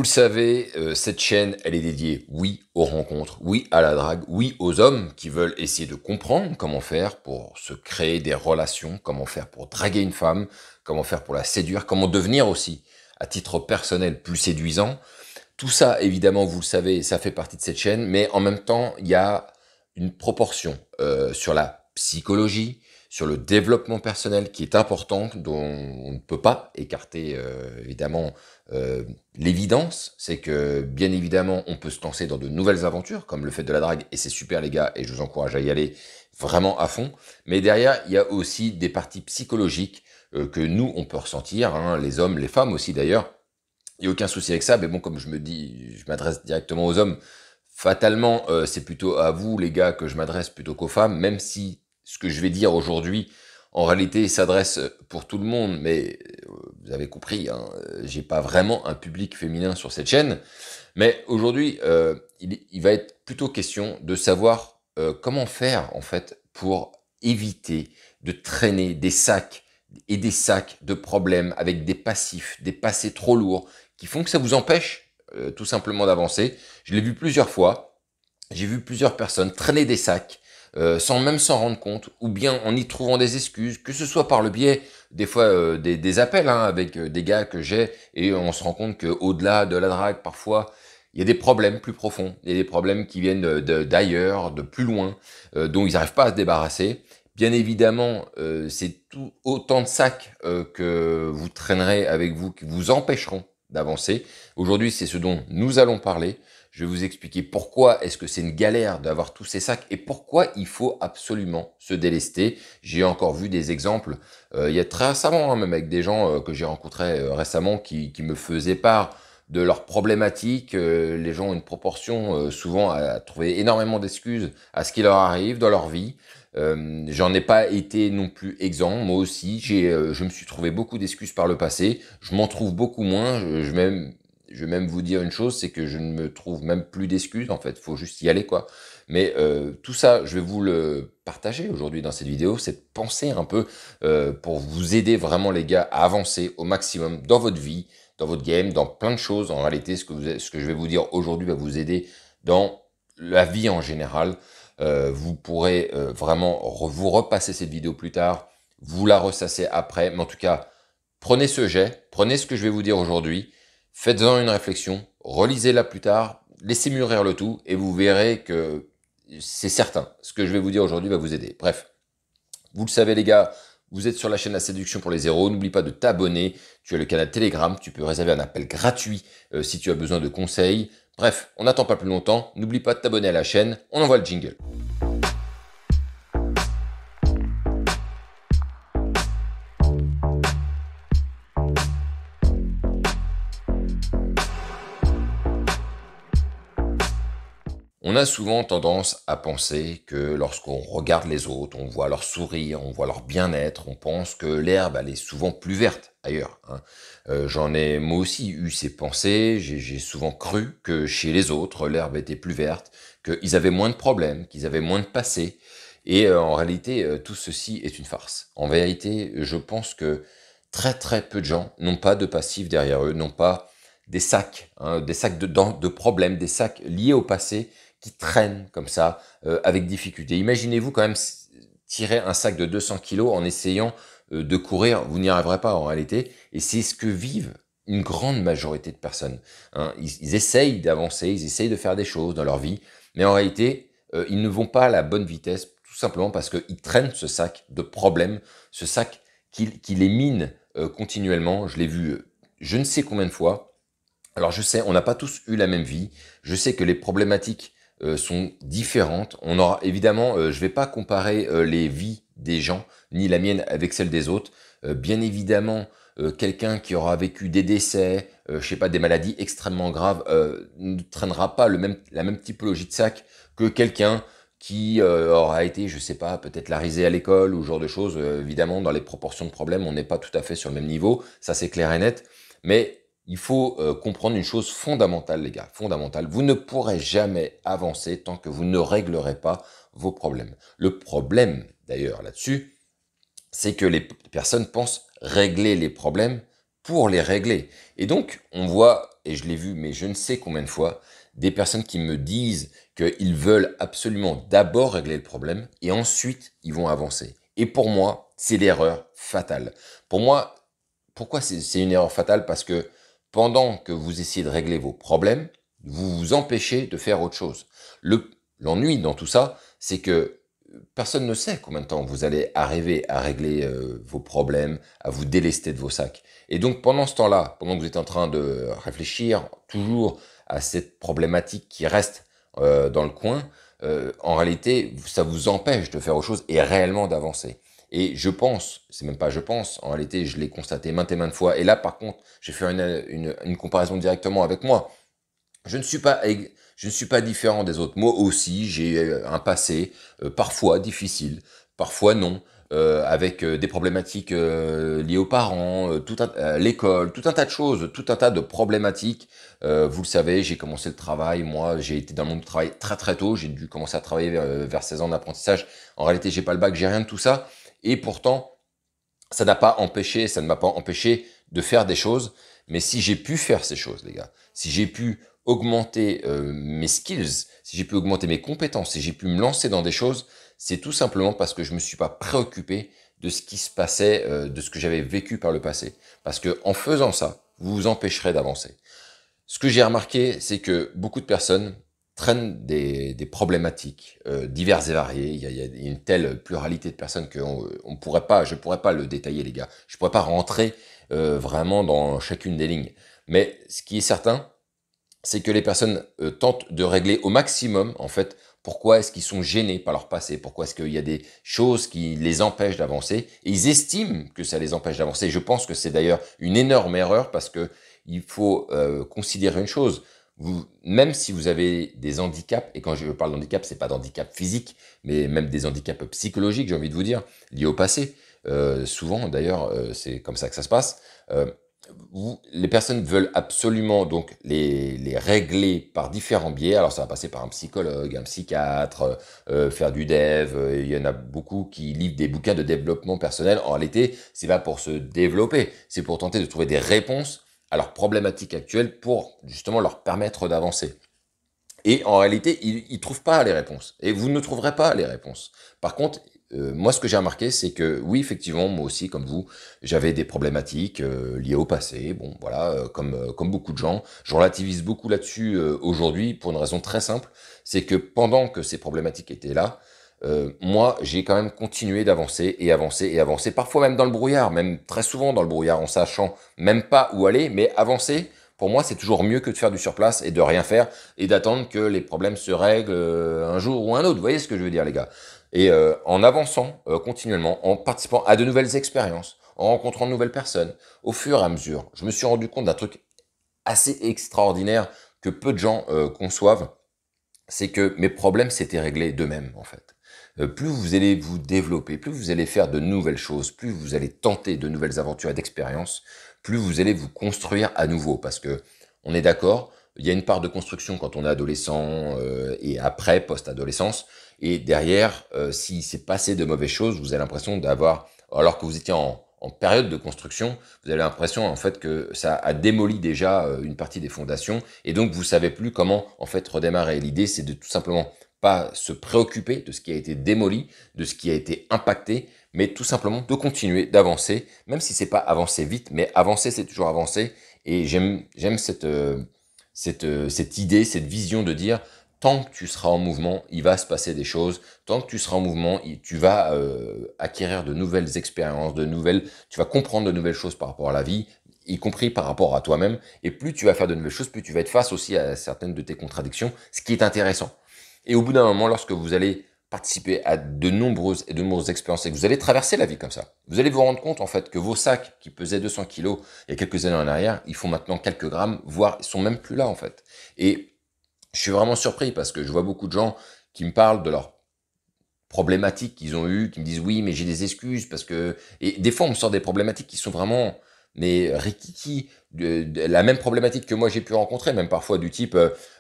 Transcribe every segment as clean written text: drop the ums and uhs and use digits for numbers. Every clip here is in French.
le savez, cette chaîne, elle est dédiée, oui, aux rencontres, oui, à la drague, oui, aux hommes qui veulent essayer de comprendre comment faire pour se créer des relations, comment faire pour draguer une femme, comment faire pour la séduire, comment devenir aussi, à titre personnel, plus séduisant. Tout ça, évidemment, vous le savez, ça fait partie de cette chaîne, mais en même temps, il y a une proportion sur la psychologie, sur le développement personnel qui est importante, dont on ne peut pas écarter évidemment l'évidence, c'est que bien évidemment on peut se lancer dans de nouvelles aventures, comme le fait de la drague, et c'est super les gars, et je vous encourage à y aller vraiment à fond, mais derrière il y a aussi des parties psychologiques que nous on peut ressentir, hein, les hommes, les femmes aussi d'ailleurs, il n'y a aucun souci avec ça, mais bon, comme je me dis, je m'adresse directement aux hommes, fatalement, c'est plutôt à vous, les gars, que je m'adresse plutôt qu'aux femmes, même si ce que je vais dire aujourd'hui, en réalité, s'adresse pour tout le monde, mais vous avez compris, hein, j'ai pas vraiment un public féminin sur cette chaîne, mais aujourd'hui, il va être plutôt question de savoir comment faire, en fait, pour éviter de traîner des sacs et des sacs de problèmes avec des passifs, des passés trop lourds, qui font que ça vous empêche tout simplement d'avancer. Je l'ai vu plusieurs fois, j'ai vu plusieurs personnes traîner des sacs sans même s'en rendre compte, ou bien en y trouvant des excuses, que ce soit par le biais des fois des appels hein, avec des gars que j'ai, et on se rend compte qu'au-delà de la drague, parfois, il y a des problèmes plus profonds, il y a des problèmes qui viennent d'ailleurs, de plus loin, dont ils n'arrivent pas à se débarrasser. Bien évidemment, c'est tout autant de sacs que vous traînerez avec vous, qui vous empêcheront d'avancer. Aujourd'hui, c'est ce dont nous allons parler. Je vais vous expliquer pourquoi est-ce que c'est une galère d'avoir tous ces sacs et pourquoi il faut absolument se délester. J'ai encore vu des exemples, il y a très récemment, hein, même avec des gens que j'ai rencontrés récemment qui me faisaient part de leurs problématiques. Les gens ont une proportion souvent à trouver énormément d'excuses à ce qui leur arrive dans leur vie. J'en ai pas été non plus exempt, moi aussi, je me suis trouvé beaucoup d'excuses par le passé, je m'en trouve beaucoup moins, je vais même vous dire une chose, c'est que je ne me trouve même plus d'excuses, en fait, faut juste y aller, quoi. Mais tout ça, je vais vous le partager aujourd'hui dans cette vidéo, cette pensée un peu pour vous aider vraiment, les gars, à avancer au maximum dans votre vie, dans votre game, dans plein de choses. En réalité, ce que je vais vous dire aujourd'hui va vous aider dans la vie en général. Vous pourrez vraiment vous repasser cette vidéo plus tard, vous la ressasser après, mais en tout cas, prenez ce jet, prenez ce que je vais vous dire aujourd'hui, faites-en une réflexion, relisez-la plus tard, laissez mûrir le tout, et vous verrez que c'est certain, ce que je vais vous dire aujourd'hui va vous aider. Bref, vous le savez les gars, vous êtes sur la chaîne La Séduction pour les zéros, n'oublie pas de t'abonner, tu as le canal Telegram, tu peux réserver un appel gratuit si tu as besoin de conseils. Bref, on n'attend pas plus longtemps, n'oublie pas de t'abonner à la chaîne, on envoie le jingle. On a souvent tendance à penser que lorsqu'on regarde les autres, on voit leur sourire, on voit leur bien-être, on pense que l'herbe, elle est souvent plus verte ailleurs. Hein. J'en ai moi aussi eu ces pensées, j'ai souvent cru que chez les autres, l'herbe était plus verte, qu'ils avaient moins de problèmes, qu'ils avaient moins de passé. Et en réalité, tout ceci est une farce. En vérité, je pense que très très peu de gens n'ont pas de passif derrière eux, n'ont pas des sacs, hein, des sacs de problèmes, des sacs liés au passé, qui traînent comme ça, avec difficulté. Imaginez-vous quand même tirer un sac de 200 kilos en essayant de courir, vous n'y arriverez pas en réalité, et c'est ce que vivent une grande majorité de personnes. Hein. Ils essayent d'avancer, ils essayent de faire des choses dans leur vie, mais en réalité, ils ne vont pas à la bonne vitesse, tout simplement parce qu'ils traînent ce sac de problèmes, ce sac qui les mine continuellement. Je l'ai vu je ne sais combien de fois. Alors je sais, on n'a pas tous eu la même vie, je sais que les problématiques sont différentes. On aura évidemment, je vais pas comparer les vies des gens ni la mienne avec celle des autres. Bien évidemment, quelqu'un qui aura vécu des décès, je sais pas, des maladies extrêmement graves, ne traînera pas la même typologie de sac que quelqu'un qui aura été, je sais pas, peut-être la risée à l'école ou ce genre de choses. Évidemment, dans les proportions de problèmes, on n'est pas tout à fait sur le même niveau, ça c'est clair et net. Mais il faut comprendre une chose fondamentale, les gars, fondamentale. Vous ne pourrez jamais avancer tant que vous ne réglerez pas vos problèmes. Le problème, d'ailleurs, là-dessus, c'est que les personnes pensent régler les problèmes pour les régler. Et donc, on voit, et je l'ai vu, mais je ne sais combien de fois, des personnes qui me disent qu'ils veulent absolument d'abord régler le problème et ensuite ils vont avancer. Et pour moi, c'est l'erreur fatale. Pour moi, pourquoi c'est une erreur fatale? Parce que pendant que vous essayez de régler vos problèmes, vous vous empêchez de faire autre chose. L'ennui dans tout ça, c'est que personne ne sait combien de temps vous allez arriver à régler vos problèmes, à vous délester de vos sacs. Et donc pendant ce temps-là, pendant que vous êtes en train de réfléchir toujours à cette problématique qui reste dans le coin, en réalité, ça vous empêche de faire autre chose et réellement d'avancer. Et je pense, c'est même pas je pense, en réalité, je l'ai constaté maintes et maintes fois. Et là, par contre, je vais faire une comparaison directement avec moi. Je ne suis pas, je ne suis pas différent des autres. Moi aussi, j'ai un passé parfois difficile, parfois non, avec des problématiques liées aux parents, l'école, tout un tas de choses, tout un tas de problématiques. Vous le savez, j'ai commencé le travail, moi, j'ai été dans le monde du travail très très tôt. J'ai dû commencer à travailler vers 16 ans d'apprentissage. En réalité, j'ai pas le bac, j'ai rien de tout ça. Et pourtant, ça ne m'a pas empêché de faire des choses. Mais si j'ai pu faire ces choses, les gars, si j'ai pu augmenter mes skills, si j'ai pu augmenter mes compétences, si j'ai pu me lancer dans des choses, c'est tout simplement parce que je me suis pas préoccupé de ce qui se passait, de ce que j'avais vécu par le passé. Parce que en faisant ça, vous vous empêcherez d'avancer. Ce que j'ai remarqué, c'est que beaucoup de personnes traînent des problématiques diverses et variées. Il y a une telle pluralité de personnes que on pourrait pas, je pourrais pas le détailler, les gars. Je pourrais pas rentrer vraiment dans chacune des lignes. Mais ce qui est certain, c'est que les personnes tentent de régler au maximum, en fait, pourquoi est-ce qu'ils sont gênés par leur passé, pourquoi est-ce qu'il y a des choses qui les empêchent d'avancer, et ils estiment que ça les empêche d'avancer. Je pense que c'est d'ailleurs une énorme erreur, parce que il faut considérer une chose, même si vous avez des handicaps, et quand je parle d'handicap, c'est pas d'handicap physique, mais même des handicaps psychologiques, j'ai envie de vous dire, liés au passé, souvent d'ailleurs, c'est comme ça que ça se passe, les personnes veulent absolument donc les régler par différents biais. Alors ça va passer par un psychologue, un psychiatre, faire du dev. Il y en a beaucoup qui livrent des bouquins de développement personnel. En réalité, c'est pas pour se développer, c'est pour tenter de trouver des réponses à leurs problématiques actuelles pour justement leur permettre d'avancer. Et en réalité, ils trouvent pas les réponses. Et vous ne trouverez pas les réponses. Par contre, moi, ce que j'ai remarqué, c'est que oui, effectivement, moi aussi, comme vous, j'avais des problématiques liées au passé. Bon, voilà, comme beaucoup de gens, je relativise beaucoup là-dessus aujourd'hui pour une raison très simple, c'est que pendant que ces problématiques étaient là, moi, j'ai quand même continué d'avancer et avancer et avancer, parfois même dans le brouillard, même très souvent dans le brouillard, en sachant même pas où aller, mais avancer. Pour moi, c'est toujours mieux que de faire du surplace et de rien faire et d'attendre que les problèmes se règlent un jour ou un autre. Vous voyez ce que je veux dire, les gars? Et en avançant continuellement, en participant à de nouvelles expériences, en rencontrant de nouvelles personnes, au fur et à mesure, je me suis rendu compte d'un truc assez extraordinaire que peu de gens conçoivent, c'est que mes problèmes s'étaient réglés d'eux-mêmes, en fait. Plus vous allez vous développer, plus vous allez faire de nouvelles choses, plus vous allez tenter de nouvelles aventures et d'expériences, plus vous allez vous construire à nouveau. Parce que, on est d'accord, il y a une part de construction quand on est adolescent et après, post-adolescence. Et derrière, s'il s'est passé de mauvaises choses, vous avez l'impression d'avoir, alors que vous étiez en période de construction, vous avez l'impression en fait que ça a démoli déjà une partie des fondations et donc vous savez plus comment en fait redémarrer. L'idée c'est de tout simplement pas se préoccuper de ce qui a été démoli, de ce qui a été impacté, mais tout simplement de continuer d'avancer, même si c'est pas avancer vite, mais avancer c'est toujours avancer. Et j'aime cette idée, cette vision de dire tant que tu seras en mouvement, il va se passer des choses. Tant que tu seras en mouvement, tu vas acquérir de nouvelles expériences, tu vas comprendre de nouvelles choses par rapport à la vie, y compris par rapport à toi-même. Et plus tu vas faire de nouvelles choses, plus tu vas être face aussi à certaines de tes contradictions, ce qui est intéressant. Et au bout d'un moment, lorsque vous allez participer à de nombreuses et de nombreuses expériences et que vous allez traverser la vie comme ça, vous allez vous rendre compte en fait que vos sacs qui pesaient 200 kilos il y a quelques années en arrière, ils font maintenant quelques grammes, voire ils sont même plus là en fait. Et je suis vraiment surpris parce que je vois beaucoup de gens qui me parlent de leurs problématiques qu'ils ont eues, qui me disent oui, mais j'ai des excuses parce que... Et des fois, on me sort des problématiques qui sont vraiment mais rikiki, la même problématique que moi j'ai pu rencontrer, même parfois du type,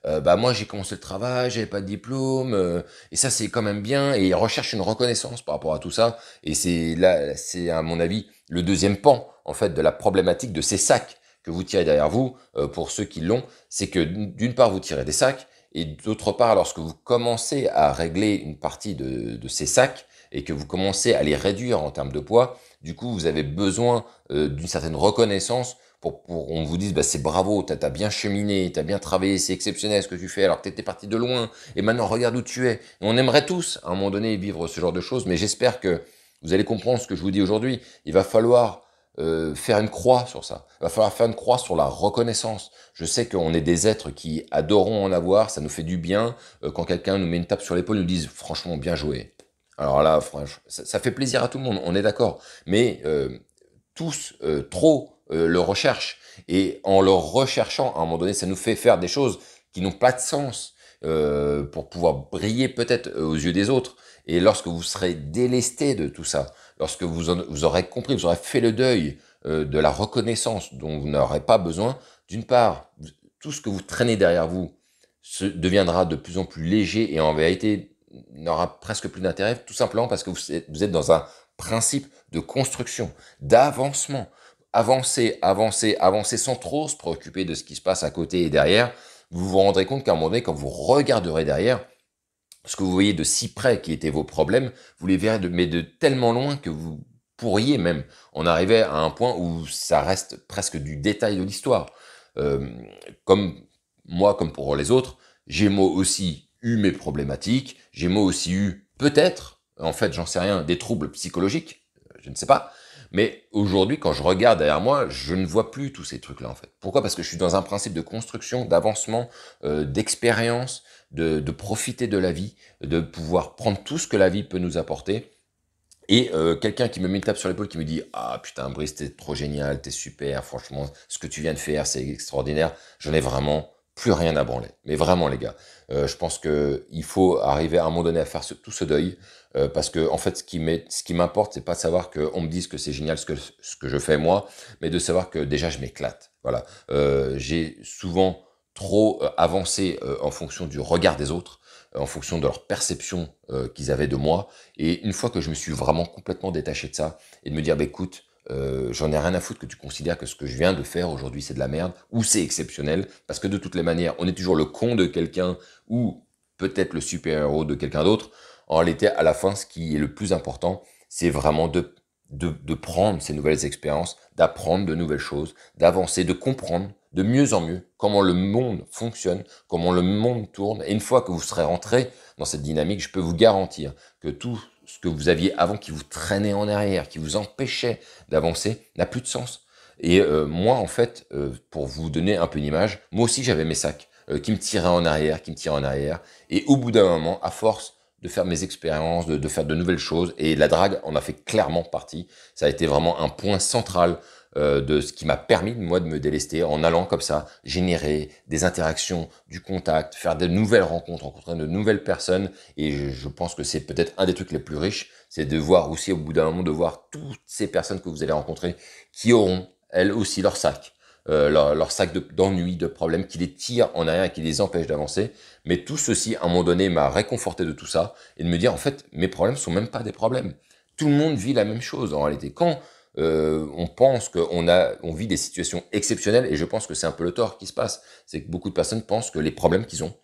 bah moi j'ai commencé le travail, j'avais pas de diplôme, et ça c'est quand même bien, et ils recherchent une reconnaissance par rapport à tout ça, et c'est là, c'est à mon avis le deuxième pan en fait de la problématique de ces sacs que vous tirez derrière vous, pour ceux qui l'ont, c'est que d'une part vous tirez des sacs, et d'autre part lorsque vous commencez à régler une partie de ces sacs, et que vous commencez à les réduire en termes de poids, du coup vous avez besoin d'une certaine reconnaissance pour on vous dise bah, c'est bravo, t'as bien cheminé, t'as bien travaillé, c'est exceptionnel ce que tu fais, alors que t'étais parti de loin, et maintenant regarde où tu es. Et on aimerait tous, à un moment donné, vivre ce genre de choses, mais j'espère que vous allez comprendre ce que je vous dis aujourd'hui. Il va falloir faire une croix sur ça. Il va falloir faire une croix sur la reconnaissance. Je sais qu'on est des êtres qui adorons en avoir, ça nous fait du bien quand quelqu'un nous met une tape sur l'épaule, nous dise franchement bien joué. Alors là, franchement, ça fait plaisir à tout le monde, on est d'accord. Mais tous trop le recherchent. Et en le recherchant, à un moment donné, ça nous fait faire des choses qui n'ont pas de sens pour pouvoir briller peut-être aux yeux des autres. Et lorsque vous serez délesté de tout ça, lorsque vous aurez compris, vous aurez fait le deuil de la reconnaissance dont vous n'aurez pas besoin, d'une part, tout ce que vous traînez derrière vous deviendra de plus en plus léger et en vérité n'aura presque plus d'intérêt, tout simplement parce que vous êtes dans un principe de construction, d'avancement. Avancer, avancer, avancer sans trop se préoccuper de ce qui se passe à côté et derrière. Vous vous rendrez compte qu'à un moment donné, quand vous regarderez derrière, ce que vous voyez de si près qui étaient vos problèmes, vous les verrez mais de tellement loin que vous pourriez même en arriver à un point où ça reste presque du détail de l'histoire. Euh, comme moi, comme pour les autres, j'ai moi aussi eu mes problématiques, j'ai moi aussi eu peut-être, en fait j'en sais rien, des troubles psychologiques, je ne sais pas, mais aujourd'hui quand je regarde derrière moi, je ne vois plus tous ces trucs-là en fait. Pourquoi? Parce que je suis dans un principe de construction, d'avancement, d'expérience, de profiter de la vie, de pouvoir prendre tout ce que la vie peut nous apporter. Et quelqu'un qui me met une tape sur l'épaule, qui me dit «Ah putain Brice, t'es trop génial, t'es super, franchement, ce que tu viens de faire, c'est extraordinaire», j'en ai vraiment plus rien à branler. Mais vraiment les gars, je pense que il faut arriver à un moment donné à faire tout ce deuil, parce que en fait ce qui m'importe, c'est pas de savoir qu'on me dise que c'est génial ce que je fais moi, mais de savoir que déjà je m'éclate. Voilà, j'ai souvent trop avancé en fonction du regard des autres, en fonction de leur perception qu'ils avaient de moi. Et une fois que je me suis vraiment complètement détaché de ça, et de me dire, bah, écoute, j'en ai rien à foutre que tu considères que ce que je viens de faire aujourd'hui c'est de la merde, ou c'est exceptionnel, parce que de toutes les manières, on est toujours le con de quelqu'un, ou peut-être le super-héros de quelqu'un d'autre. En réalité, à la fin, ce qui est le plus important, c'est vraiment de prendre ces nouvelles expériences, d'apprendre de nouvelles choses, d'avancer, de comprendre de mieux en mieux comment le monde fonctionne, comment le monde tourne. Et une fois que vous serez rentré dans cette dynamique, je peux vous garantir que tout ce que vous aviez avant qui vous traînait en arrière, qui vous empêchait d'avancer, n'a plus de sens. Et moi, en fait, pour vous donner un peu une image, moi aussi j'avais mes sacs qui me tiraient en arrière, qui me tiraient en arrière. Et au bout d'un moment, à force de faire mes expériences, de faire de nouvelles choses, et la drague en a fait clairement partie. Ça a été vraiment un point central de ce qui m'a permis, moi, de me délester en allant comme ça, générer des interactions, du contact, faire de nouvelles rencontres, rencontrer de nouvelles personnes. Et je pense que c'est peut-être un des trucs les plus riches, c'est de voir aussi au bout d'un moment, de voir toutes ces personnes que vous allez rencontrer qui auront, elles aussi, leur sac. Leur sac d'ennui, de problèmes qui les tirent en arrière et qui les empêchent d'avancer. Mais tout ceci, à un moment donné, m'a réconforté de tout ça et de me dire, en fait, mes problèmes sont même pas des problèmes. Tout le monde vit la même chose en réalité. Quand on pense on vit des situations exceptionnelles, et je pense que c'est un peu le tort qui se passe, c'est que beaucoup de personnes pensent que les problèmes qu'ils ont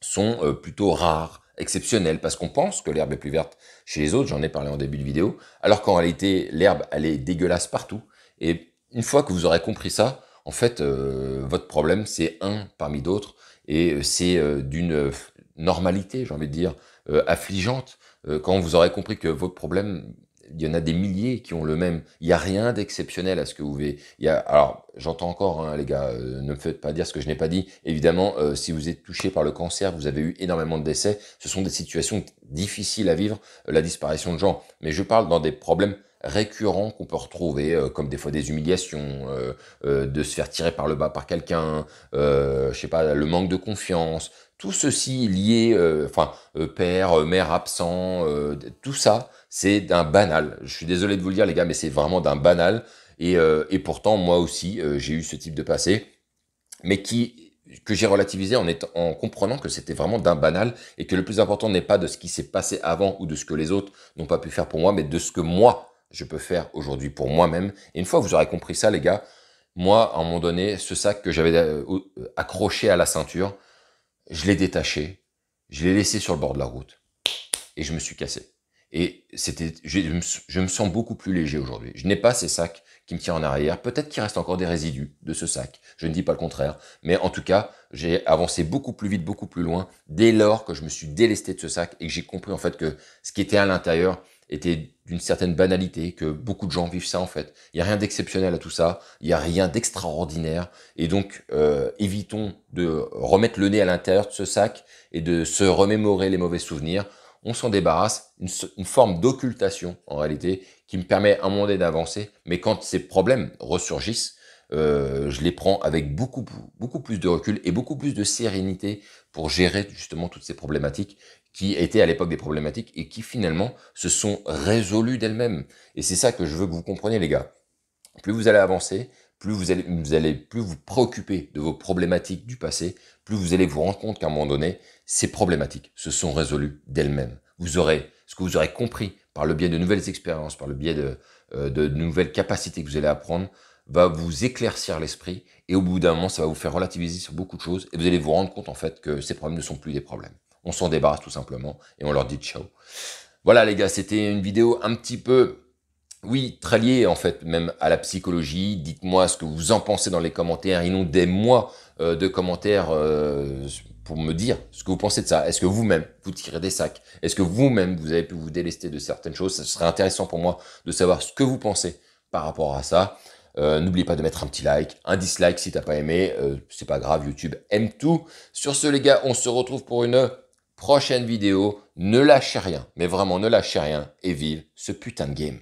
sont plutôt rares, exceptionnels, parce qu'on pense que l'herbe est plus verte chez les autres, j'en ai parlé en début de vidéo, alors qu'en réalité, l'herbe, elle est dégueulasse partout. Et une fois que vous aurez compris ça, en fait, votre problème, c'est un parmi d'autres, et c'est d'une normalité, j'ai envie de dire, affligeante. Quand vous aurez compris que votre problème, il y en a des milliers qui ont le même. Il n'y a rien d'exceptionnel à ce que vous vivez. Alors, j'entends encore, hein, les gars, ne me faites pas dire ce que je n'ai pas dit. Évidemment, si vous êtes touché par le cancer, vous avez eu énormément de décès. Ce sont des situations difficiles à vivre, la disparition de gens. Mais je parle dans des problèmes récurrents qu'on peut retrouver, comme des fois des humiliations, de se faire tirer par le bas par quelqu'un, je sais pas, le manque de confiance. Tout ceci lié, père, mère absent, tout ça, c'est d'un banal. Je suis désolé de vous le dire, les gars, mais c'est vraiment d'un banal. Et pourtant, moi aussi, j'ai eu ce type de passé, mais que j'ai relativisé en comprenant que c'était vraiment d'un banal et que le plus important n'est pas de ce qui s'est passé avant ou de ce que les autres n'ont pas pu faire pour moi, mais de ce que moi, je peux faire aujourd'hui pour moi-même. Et une fois que vous aurez compris ça, les gars, moi, à un moment donné, ce sac que j'avais accroché à la ceinture, je l'ai détaché, je l'ai laissé sur le bord de la route et je me suis cassé. Et je me sens beaucoup plus léger aujourd'hui. Je n'ai pas ces sacs qui me tirent en arrière. Peut-être qu'il reste encore des résidus de ce sac. Je ne dis pas le contraire. Mais en tout cas, j'ai avancé beaucoup plus vite, beaucoup plus loin dès lors que je me suis délesté de ce sac et que j'ai compris en fait que ce qui était à l'intérieur était d'une certaine banalité, que beaucoup de gens vivent ça en fait. Il n'y a rien d'exceptionnel à tout ça, il n'y a rien d'extraordinaire. Et donc, évitons de remettre le nez à l'intérieur de ce sac et de se remémorer les mauvais souvenirs. On s'en débarrasse, une forme d'occultation en réalité, qui me permet à un moment donné d'avancer. Mais quand ces problèmes ressurgissent, je les prends avec beaucoup plus de recul et beaucoup plus de sérénité pour gérer justement toutes ces problématiques qui étaient à l'époque des problématiques et qui finalement se sont résolues d'elles-mêmes. Et c'est ça que je veux que vous compreniez, les gars. Plus vous allez avancer, plus vous allez plus vous préoccuper de vos problématiques du passé, plus vous allez vous rendre compte qu'à un moment donné, ces problématiques se sont résolues d'elles-mêmes. Ce que vous aurez compris par le biais de nouvelles expériences, par le biais de nouvelles capacités que vous allez apprendre, va vous éclaircir l'esprit et au bout d'un moment, ça va vous faire relativiser sur beaucoup de choses et vous allez vous rendre compte en fait que ces problèmes ne sont plus des problèmes. On s'en débarrasse tout simplement et on leur dit ciao. Voilà les gars, c'était une vidéo un petit peu, oui, très liée en fait même à la psychologie. Dites-moi ce que vous en pensez dans les commentaires. Inondez-moi de commentaires pour me dire ce que vous pensez de ça. Est-ce que vous-même, vous tirez des sacs? Est-ce que vous-même, vous avez pu vous délester de certaines choses? Ce serait intéressant pour moi de savoir ce que vous pensez par rapport à ça. N'oubliez pas de mettre un petit like, un dislike si t'as pas aimé, c'est pas grave, YouTube aime tout. Sur ce les gars, on se retrouve pour une prochaine vidéo. Ne lâchez rien, mais vraiment ne lâchez rien et vive ce putain de game.